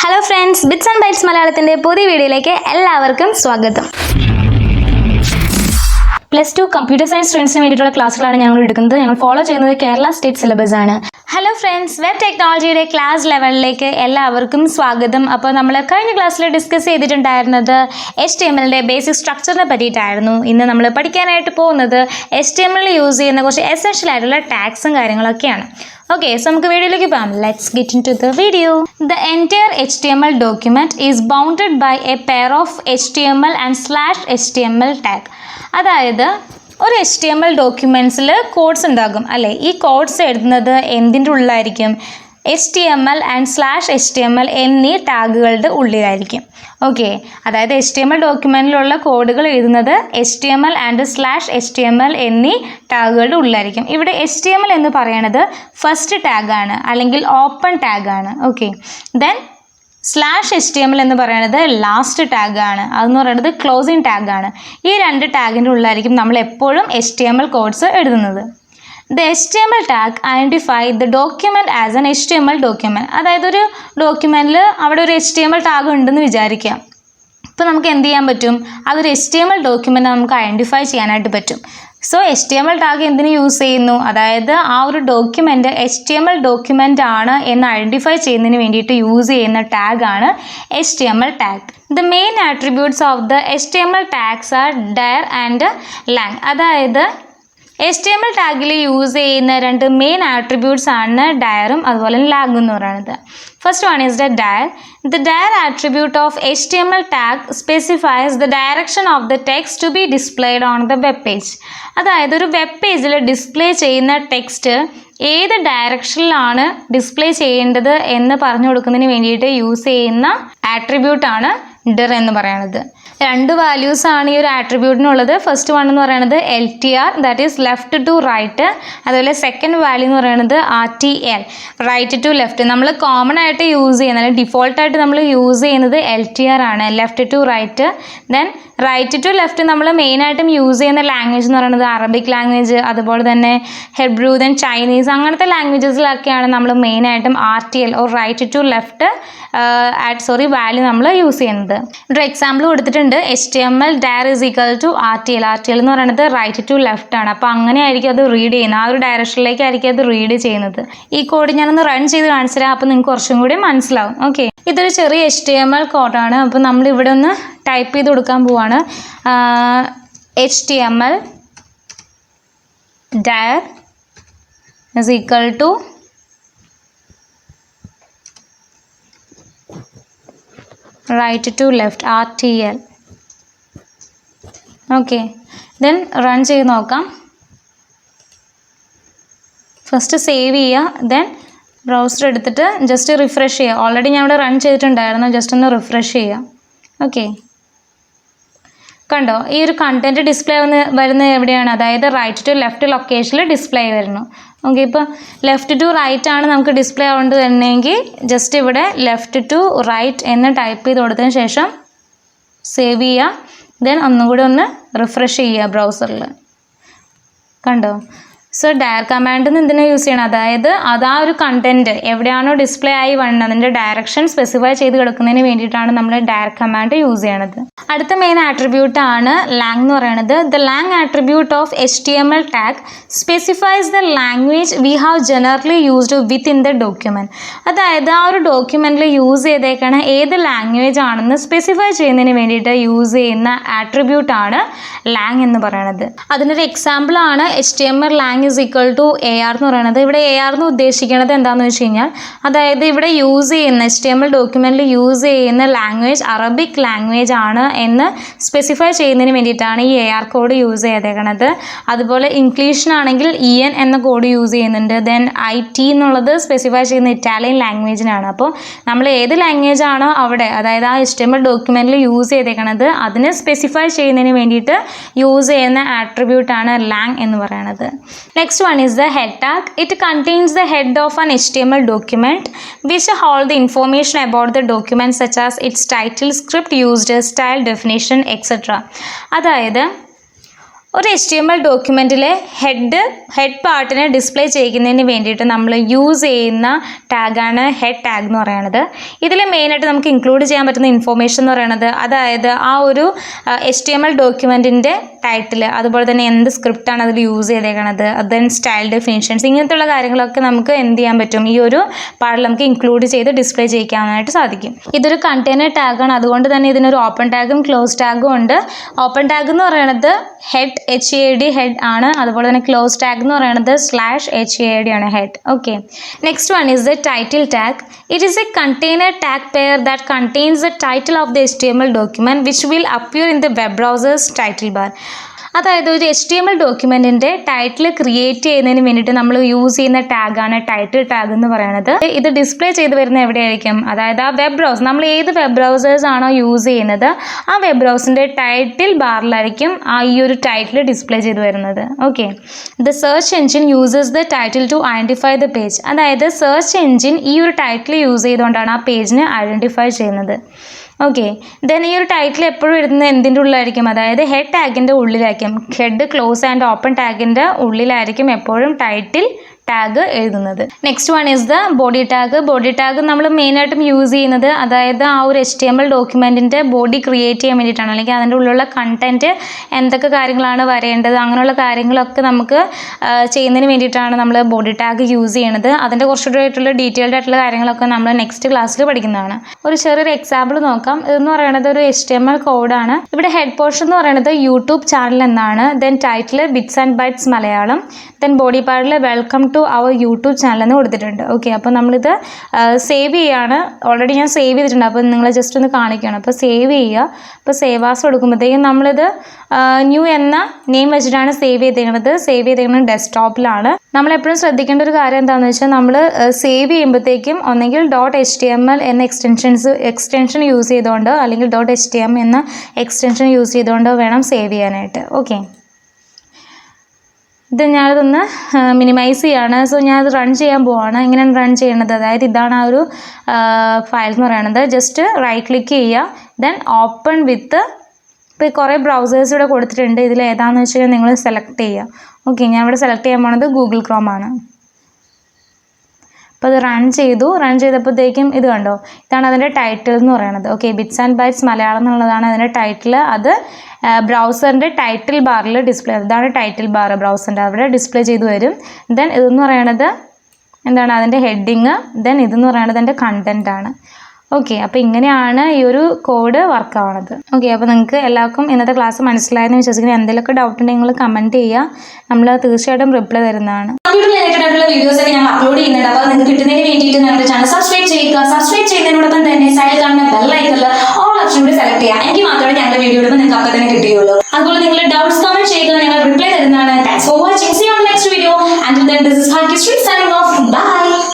Hello friends, bits and bytes മലയാളത്തിൻ്റെ പുതിയ വീഡിയോയിലേക്ക് എല്ലാവർക്കും സ്വാഗതം. +2 കമ്പ്യൂട്ടർ സയൻസ് സ്റ്റുഡൻസിന് വേണ്ടിയിട്ടുള്ള ക്ലാസ്സുകളാണ് ഞങ്ങൾ എടുക്കുന്നത്. ഞങ്ങൾ ഫോളോ ചെയ്യുന്നത് കേരള സ്റ്റേറ്റ് സിലബസ് ആണ്. ഹലോ ഫ്രണ്ട്സ്, വെബ് ടെക്നോളജിയുടെ ക്ലാസ് ലെവലിലേക്ക് എല്ലാവർക്കും സ്വാഗതം. അപ്പോൾ നമ്മൾ കഴിഞ്ഞ ക്ലാസ്സിൽ ഡിസ്കസ് ചെയ്തിട്ടുണ്ടായിരുന്നത് HTMLന്റെ ബേസിക് സ്ട്രക്ചറിനെ പറ്റിയിട്ടായിരുന്നു. ഇന്ന് നമ്മൾ പഠിക്കാനായിട്ട് പോകുന്നത് HTML യൂസ് ചെയ്യുന്ന കുറച്ച് എസെൻഷ്യൽ ആയിട്ടുള്ള ടാഗ്സും കാര്യങ്ങളൊക്കെയാണ്. Okay, so നമുക്ക് വീഡിയോയിലേക്ക് പോകാം. Let's get into the video. The entire HTML document is bounded by a pair of HTML and /HTML tag. അതായത് ഒരു HTML ഡോക്യുമെൻറ്റ്സിൽ കോഡ്സ് ഉണ്ടാകും അല്ലേ? ഈ കോഡ്സ് എഴുതുന്നത് എന്തിൻ്റെ ഉള്ളിലായിരിക്കും? HTML ആൻഡ് /HTML എന്നീ ടാഗുകളുടെ ഉള്ളിലായിരിക്കും. ഓക്കെ, അതായത് HTML ഡോക്യുമെൻറ്റിലുള്ള കോഡുകൾ എഴുതുന്നത് HTML ആൻഡ് /HTML എന്നീ ടാഗുകളുടെ ഉള്ളിലായിരിക്കും. ഇവിടെ HTML എന്ന് പറയുന്നത് ഫസ്റ്റ് ടാഗാണ് അല്ലെങ്കിൽ ഓപ്പൺ ടാഗാണ്. ഓക്കെ, ദെൻ /HTML എന്ന് പറയുന്നത് ലാസ്റ്റ് ടാഗാണ്. അതെന്ന് പറയുന്നത് ക്ലോസിങ് ടാഗാണ്. ഈ രണ്ട് ടാഗിൻ്റെ ഉള്ളിലായിരിക്കും നമ്മൾ എപ്പോഴും HTML കോഡ്സ് എഴുതുന്നത്. The HTML tag identify the document as an HTML document. അതായത് ഒരു ഡോക്യുമെൻറ്റിൽ അവിടെ ഒരു HTML ടാഗ് ഉണ്ടെന്ന് വിചാരിക്കാം. ഇപ്പോൾ നമുക്ക് എന്ത് ചെയ്യാൻ പറ്റും? അതൊരു HTML ഡോക്യുമെൻ്റ് നമുക്ക് ഐഡൻറ്റിഫൈ ചെയ്യാനായിട്ട് പറ്റും. സോ HTML ടാഗ് എന്തിനു യൂസ് ചെയ്യുന്നു? അതായത് ആ ഒരു ഡോക്യുമെൻ്റ് HTML ഡോക്യുമെൻ്റ് ആണ് എന്ന് ഐഡൻറ്റിഫൈ ചെയ്യുന്നതിന് വേണ്ടിയിട്ട് യൂസ് ചെയ്യുന്ന ടാഗാണ് HTML tag. The main attributes of the HTML tags are dir and lang. അതായത് HTML ടാഗിൽ യൂസ് ചെയ്യുന്ന രണ്ട് മെയിൻ ആട്രിബ്യൂട്ട്സ് ആണ് ഡയറും അതുപോലെ ലാഗ് എന്ന് പറയുന്നത്. First one is the dir. The dir attribute of HTML tag specifies the direction of the text to be displayed on the web page. അതായത് ഒരു വെബ് പേജിൽ ഡിസ്പ്ലേ ചെയ്യുന്ന ടെക്സ്റ്റ് ഏത് ഡയറക്ഷനിലാണ് ഡിസ്പ്ലേ ചെയ്യേണ്ടത് എന്ന് പറഞ്ഞു കൊടുക്കുന്നതിന് വേണ്ടിയിട്ട് യൂസ് ചെയ്യുന്ന ആട്രിബ്യൂട്ടാണ് dir എന്ന് പറയുന്നത്. രണ്ട് വാല്യൂസ് ആണ് ഈ ഒരു ആട്രിബ്യൂട്ടിനുള്ളത്. ഫസ്റ്റ് വൺ എന്ന് പറയുന്നത് LTR, that is left to right. അതുപോലെ സെക്കൻഡ് വാല്യൂ എന്ന് പറയുന്നത് RTL, റൈറ്റ് ടു ലെഫ്റ്റ്. നമ്മൾ കോമൺ ആയിട്ട് യൂസ് ചെയ്യുന്നത് അല്ലെങ്കിൽ ഡിഫോൾട്ടായിട്ട് നമ്മൾ യൂസ് ചെയ്യുന്നത് LTR ആണ്, left to right. Then right to left നമ്മൾ മെയിനായിട്ടും യൂസ് ചെയ്യുന്ന ലാംഗ്വേജ് എന്ന് പറയുന്നത് അറബിക് ലാംഗ്വേജ്, അതുപോലെ തന്നെ ഹെബ്രൂ, ദെൻ ചൈനീസ്, അങ്ങനത്തെ ലാംഗ്വേജസിലൊക്കെയാണ് നമ്മൾ മെയിനായിട്ടും RTL or right to left value നമ്മൾ യൂസ് ചെയ്യുന്നത്. ഒരു എക്സാമ്പിൾ കൊടുത്തിട്ടുണ്ട്. HTML dir is equal to RTL. RTL എന്ന് പറയുന്നത് റൈറ്റ് ടു ലെഫ്റ്റ് ആണ്. അപ്പോൾ അങ്ങനെ ആയിരിക്കും അത് റീഡ് ചെയ്യുന്നത്, ആ ഒരു ഡയറക്ഷനിലേക്കായിരിക്കും അത് റീഡ് ചെയ്യുന്നത്. ഈ കോഡ് ഞാനൊന്ന് റൺ ചെയ്ത് കാണിച്ചു തരാം, അപ്പോൾ നിങ്ങൾക്ക് കുറച്ചും കൂടി മനസ്സിലാവും. ഓക്കെ, ഇതൊരു ചെറിയ HTML കോഡാണ്. അപ്പോൾ നമ്മൾ ഇവിടെ ഒന്ന് ടൈപ്പ് ചെയ്ത് കൊടുക്കാൻ പോവാണ്. HTML dir is equal to right to left RTL. Okay, then run ചെയ്ത് നോക്കാം. ഫസ്റ്റ് സേവ് ചെയ്യുക, ദെൻ ബ്രൗസർ എടുത്തിട്ട് ജസ്റ്റ് റിഫ്രഷ് ചെയ്യുക. ഓൾറെഡി ഞാൻ ഇവിടെ റൺ ചെയ്തിട്ടുണ്ടായിരുന്നു, ജസ്റ്റ് ഒന്ന് റിഫ്രഷ് ചെയ്യുക. ഓക്കെ, കണ്ടോ ഈ ഒരു കണ്ടൻറ്റ് ഡിസ്പ്ലേ വരുന്നത് എവിടെയാണ്? അതായത് റൈറ്റ് ടു ലെഫ്റ്റ് ലൊക്കേഷനിൽ ഡിസ്പ്ലേ വരുന്നു. ഓക്കെ, ഇപ്പോൾ ലെഫ്റ്റ് ടു റൈറ്റ് ആണ് നമുക്ക് ഡിസ്പ്ലേ ആവേണ്ടി വരണമെങ്കിൽ ജസ്റ്റ് ഇവിടെ ലെഫ്റ്റ് ടു റൈറ്റ് എന്ന് ടൈപ്പ് ചെയ്ത് കൊടുത്തതിന് ശേഷം സേവ് ചെയ്യുക. ദെൻ ഒന്നുകൂടി ഒന്ന് റിഫ്രഷ് ചെയ്യുക ബ്രൗസറിൽ. കണ്ടോ? സോ ഡയർ കമാൻഡിൽ നിന്ന് എന്തിനാണ് യൂസ് ചെയ്യണം? അതായത് അതാ ഒരു കണ്ടൻറ്റ് എവിടെയാണോ ഡിസ്പ്ലേ ആയി വന്നത് അതിൻ്റെ ഡയറക്ഷൻ സ്പെസിഫൈ ചെയ്ത് കിടക്കുന്നതിന് വേണ്ടിയിട്ടാണ് നമ്മൾ ഡയർ കമാൻഡ് യൂസ് ചെയ്യണത്. അടുത്ത മെയിൻ ആട്രിബ്യൂട്ട് ആണ് ലാങ് എന്ന് പറയുന്നത്. The Lang attribute of HTML tag specifies the language we have generally used with in the document. അതായത് ആ ഒരു ഡോക്യുമെൻറ്റിൽ യൂസ് ചെയ്തേക്കണ ഏത് ലാംഗ്വേജ് ആണെന്ന് സ്പെസിഫൈ ചെയ്യുന്നതിന് വേണ്ടിയിട്ട് യൂസ് ചെയ്യുന്ന ആട്രിബ്യൂട്ടാണ് ലാങ് എന്ന് പറയുന്നത്. അതിനൊരു എക്സാമ്പിളാണ് HTML Lang is equal to AR എന്ന് പറയുന്നത്. ഇവിടെ AR എന്ന് ഉദ്ദേശിക്കുന്നത് എന്താണെന്ന് വെച്ച് കഴിഞ്ഞാൽ അതായത് ഇവിടെ യൂസ് ചെയ്യുന്ന HTML ഡോക്യുമെൻറ്റിൽ യൂസ് ചെയ്യുന്ന ലാംഗ്വേജ് അറബിക് ലാംഗ്വേജ് ആണ് എന്ന് സ്പെസിഫൈ ചെയ്യുന്നതിന് വേണ്ടിയിട്ടാണ് ഈ AR കോഡ് യൂസ് ചെയ്തേക്കണത്. അതുപോലെ ഇംഗ്ലീഷിനാണെങ്കിൽ EN എന്ന കോഡ് യൂസ് ചെയ്യുന്നുണ്ട്. ദെൻ IT എന്നുള്ളത് സ്പെസിഫൈ ചെയ്യുന്ന ഇറ്റാലിയൻ ലാംഗ്വേജിനാണ്. അപ്പോൾ നമ്മൾ ഏത് ലാംഗ്വേജ് ആണോ അവിടെ അതായത് ആ HTML ഡോക്യുമെൻറ്റിൽ യൂസ് ചെയ്തേക്കണത് അതിനെ സ്പെസിഫൈ ചെയ്യുന്നതിന് വേണ്ടിയിട്ട് യൂസ് ചെയ്യുന്ന ആട്രിബ്യൂട്ടാണ് ലാങ് എന്ന് പറയുന്നത്. Next one is the head tag. It contains the head of an HTML document which hold the information about the document such as its title, script used, style, definition, etc. അതായത് ഒരു HTML ഡോക്യുമെൻറ്റിലെ head പാർട്ടിനെ display ചെയ്യുന്നതിന് വേണ്ടിയിട്ട് നമ്മൾ use ചെയ്യുന്ന ടാഗാണ് head tag എന്ന് പറയുന്നത്. ഇതിൽ മെയിനായിട്ട് നമുക്ക് ഇൻക്ലൂഡ് ചെയ്യാൻ പറ്റുന്ന ഇൻഫോർമേഷൻ എന്ന് പറയുന്നത്, അതായത് ആ ഒരു HTML ഡോക്യുമെൻറ്റിൻ്റെ ടൈറ്റിൽ, അതുപോലെ തന്നെ എന്ത് സ്ക്രിപ്റ്റാണ് അതിൽ യൂസ് ചെയ്തേക്കണത്, ദെൻ സ്റ്റൈൽ ഡെഫിനിഷൻസ്, ഇങ്ങനത്തെയുള്ള കാര്യങ്ങളൊക്കെ നമുക്ക് എന്ത് ചെയ്യാൻ പറ്റും, ഈ ഒരു പാർട്ടിൽ നമുക്ക് ഇൻക്ലൂഡ് ചെയ്ത് ഡിസ്പ്ലേ ചെയ്യിക്കാനായിട്ട് സാധിക്കും. ഇതൊരു കണ്ടെയ്നർ ടാഗാണ്, അതുകൊണ്ട് തന്നെ ഇതിനൊരു ഓപ്പൺ ടാഗും ക്ലോസ് ടാഗും ഉണ്ട്. ഓപ്പൺ ടാഗ് എന്ന് പറയുന്നത് ഹെഡ് HEAD ഹെഡ് ആണ്, അതുപോലെ തന്നെ ക്ലോസ് ടാഗ് എന്ന് പറയുന്നത് /HEAD ആണ് head. Okay, next one is the title tag. It is A container tag pair that contains the title of the HTML document which will appear in the web browser's title bar. അതായത് ഒരു HTML ഡോക്യുമെൻറ്റിൻ്റെ title create ചെയ്യുന്നതിന് വേണ്ടിയിട്ട് നമ്മൾ use ചെയ്യുന്ന ടാഗാണ് title tag എന്ന് പറയുന്നത്. ഇത് display ചെയ്ത് വരുന്നത് എവിടെയായിരിക്കും, അതായത് ആ വെബ് ബ്രൗസർ, നമ്മൾ ഏത് വെബ് ബ്രൗസേഴ്സ് ആണോ യൂസ് ചെയ്യുന്നത് ആ വെബ് ബ്രൗസറിൻ്റെ ടൈറ്റിൽ ബാറിലായിരിക്കും ഈ ഒരു ടൈറ്റിൽ ഡിസ്പ്ലേ ചെയ്ത് വരുന്നത്. Okay, the search engine uses the title to identify the page. അതായത് സെർച്ച് എഞ്ചിൻ ഈ ഒരു ടൈറ്റിൽ യൂസ് ചെയ്തുകൊണ്ടാണ് ആ പേജിനെ ഐഡൻറ്റിഫൈ ചെയ്യുന്നത്. ഓക്കെ, ദെൻ ഈ ഒരു ടൈറ്റിൽ എപ്പോഴും എഴുതുന്നത് എന്തിൻ്റെ ഉള്ളിലായിരിക്കും, അതായത് ഹെഡ് ടാഗിൻ്റെ ഉള്ളിലായിരിക്കും. ഹെഡ്, ക്ലോസ് ആൻഡ് ഓപ്പൺ ടാഗിൻ്റെ ഉള്ളിലായിരിക്കും എപ്പോഴും ടൈറ്റിൽ ടാഗ് എഴുതുന്നത്. Next one is the body tag. Body tag നമ്മൾ മെയിനായിട്ടും യൂസ് ചെയ്യുന്നത്, അതായത് ആ ഒരു HTML ഡോക്യുമെൻറ്റിൻ്റെ ബോഡി ക്രിയേറ്റ് ചെയ്യാൻ വേണ്ടിയിട്ടാണ്, അല്ലെങ്കിൽ അതിൻ്റെ ഉള്ളിലുള്ള കണ്ടൻറ്റ് എന്തൊക്കെ കാര്യങ്ങളാണ് വരേണ്ടത്, അങ്ങനെയുള്ള കാര്യങ്ങളൊക്കെ നമുക്ക് ചെയ്യുന്നതിന് വേണ്ടിയിട്ടാണ് നമ്മൾ ബോഡി ടാഗ് യൂസ് ചെയ്യണത്. അതിൻ്റെ കുറച്ചുകൂടി ആയിട്ടുള്ള ഡീറ്റെയിൽഡ് ആയിട്ടുള്ള കാര്യങ്ങളൊക്കെ നമ്മൾ നെക്സ്റ്റ് ക്ലാസ്സിൽ പഠിക്കുന്നതാണ്. ഒരു ചെറിയൊരു എക്സാമ്പിൾ നോക്കാം. ഇതെന്ന് പറയുന്നത് ഒരു HTML കോഡാണ്. ഇവിടെ ഹെഡ് പോർഷൻ എന്ന് പറയുന്നത് യൂട്യൂബ് ചാനൽ എന്നാണ്. Then title bits and bytes Malayalam. Then body പാർട്ടിൽ welcome to our YouTube channel എന്ന് കൊടുത്തിട്ടുണ്ട്. ഓക്കെ, അപ്പോൾ നമ്മളിത് സേവ് ചെയ്യുകയാണ്. ഓൾറെഡി ഞാൻ സേവ് ചെയ്തിട്ടുണ്ട്, അപ്പോൾ നിങ്ങൾ ജസ്റ്റ് ഒന്ന് കാണിക്കുകയാണ്. അപ്പോൾ സേവ് ചെയ്യുക. അപ്പോൾ സേവ് ആസ് കൊടുക്കുമ്പോഴത്തേക്കും നമ്മളിത് ന്യൂ എന്ന നെയിം വെച്ചിട്ടാണ് സേവ് ചെയ്തേക്കുന്നത് ഡെസ്ക്ടോപ്പിലാണ്. നമ്മളെപ്പോഴും ശ്രദ്ധിക്കേണ്ട ഒരു കാര്യം എന്താണെന്ന് വെച്ചാൽ, നമ്മൾ സേവ് ചെയ്യുമ്പോഴത്തേക്കും ഒന്നെങ്കിൽ .html എന്ന എക്സ്റ്റൻഷൻ യൂസ് ചെയ്തുകൊണ്ട്, അല്ലെങ്കിൽ .htm എന്ന എക്സ്റ്റൻഷൻ യൂസ് ചെയ്തുകൊണ്ട് വേണം സേവ് ചെയ്യാനായിട്ട്. ഓക്കെ, ഇത് ഞാനിതൊന്ന് മിനിമൈസ് ചെയ്യാണ്. സോ ഞാനത് റൺ ചെയ്യാൻ പോവാണ്. എങ്ങനെയാണ് റൺ ചെയ്യണത്, അതായത് ഇതാണ് ആ ഒരു ഫയൽ എന്ന് പറയുന്നത്. ജസ്റ്റ് റൈറ്റ് ക്ലിക്ക് ചെയ്യുക, ദെൻ ഓപ്പൺ വിത്ത്, ഇപ്പോൾ കുറേ ബ്രൗസേഴ്സ് ഇവിടെ കൊടുത്തിട്ടുണ്ട്. ഇതിൽ ഏതാണെന്ന് വെച്ച് കഴിഞ്ഞാൽ നിങ്ങൾ സെലക്ട് ചെയ്യുക. ഓക്കെ, ഞാൻ ഇവിടെ സെലക്ട് ചെയ്യാൻ പോണത് ഗൂഗിൾ ക്രോം ആണ്. അപ്പോൾ അത് റൺ ചെയ്തപ്പോഴത്തേക്കും ഇത് കണ്ടോ, ഇതാണ് അതിൻ്റെ ടൈറ്റിൽ എന്ന് പറയുന്നത്. Okay, bits and bytes Malayalam എന്നുള്ളതാണ് അതിൻ്റെ ടൈറ്റിൽ. അത് ബ്രൗസറിൻ്റെ ടൈറ്റിൽ ബാറിൽ ഡിസ്പ്ലേ, ഇതാണ് ടൈറ്റിൽ ബാർ ബ്രൗസറിൻ്റെ, അവിടെ ഡിസ്പ്ലേ ചെയ്ത് വരും. ദെൻ ഇതെന്ന് പറയണത് എന്താണ്, അതിൻ്റെ ഹെഡിങ്. ദെൻ ഇതെന്ന് പറയുന്നത് അതിൻ്റെ കണ്ടൻ്റ് ആണ്. ഓക്കെ, അപ്പോൾ ഇങ്ങനെയാണ് ഈ ഒരു കോഡ് വർക്ക് ആവണത്. ഓക്കെ, അപ്പോൾ നിങ്ങൾക്ക് എല്ലാവർക്കും ഇന്നത്തെ ക്ലാസ് മനസ്സിലായെന്ന് വിശ്വസിക്കുന്നത്. എന്തെങ്കിലുമൊക്കെ ഡൗട്ട് ഉണ്ടെങ്കിൽ നിങ്ങൾ കമൻറ്റ് ചെയ്യുക, നമ്മൾ തീർച്ചയായിട്ടും റിപ്ലൈ തരുന്നതാണ്. വീഡിയോസ് ഒക്കെ ഞാൻ അപ്ലോഡ് ചെയ്യുന്നുണ്ട്. അപ്പോൾ നിങ്ങൾക്ക് കിട്ടുന്നതിന് വേണ്ടിയിട്ട് ഞങ്ങളുടെ ചാനൽ സബ്സ്ക്രൈബ് ചെയ്യുക. സബ്സ്ക്രൈബ് ചെയ്യുന്നതിനോടൊപ്പം തന്നെ സൈഡിൽ കാണുന്ന ബെൽ ഐക്കണിൽ ഓൾ ഓപ്ഷൻ കൂടി സെലക്ട് ചെയ്യുക. എനിക്ക് മാത്രമേ ഞങ്ങളുടെ വീഡിയോ ഇടുമ്പോൾ നിങ്ങൾക്ക് അപ്പോൾ തന്നെ കിട്ടുകയുള്ളൂ. അതുപോലെ നിങ്ങൾ ഡൗട്ട്സ് കമന്റ് ചെയ്യുക, ഞങ്ങൾ റിപ്ലൈ തരുന്നതാണ്. Thanks for watching. See you on next video. Until then, this is Bhagyashree signing off. Bye.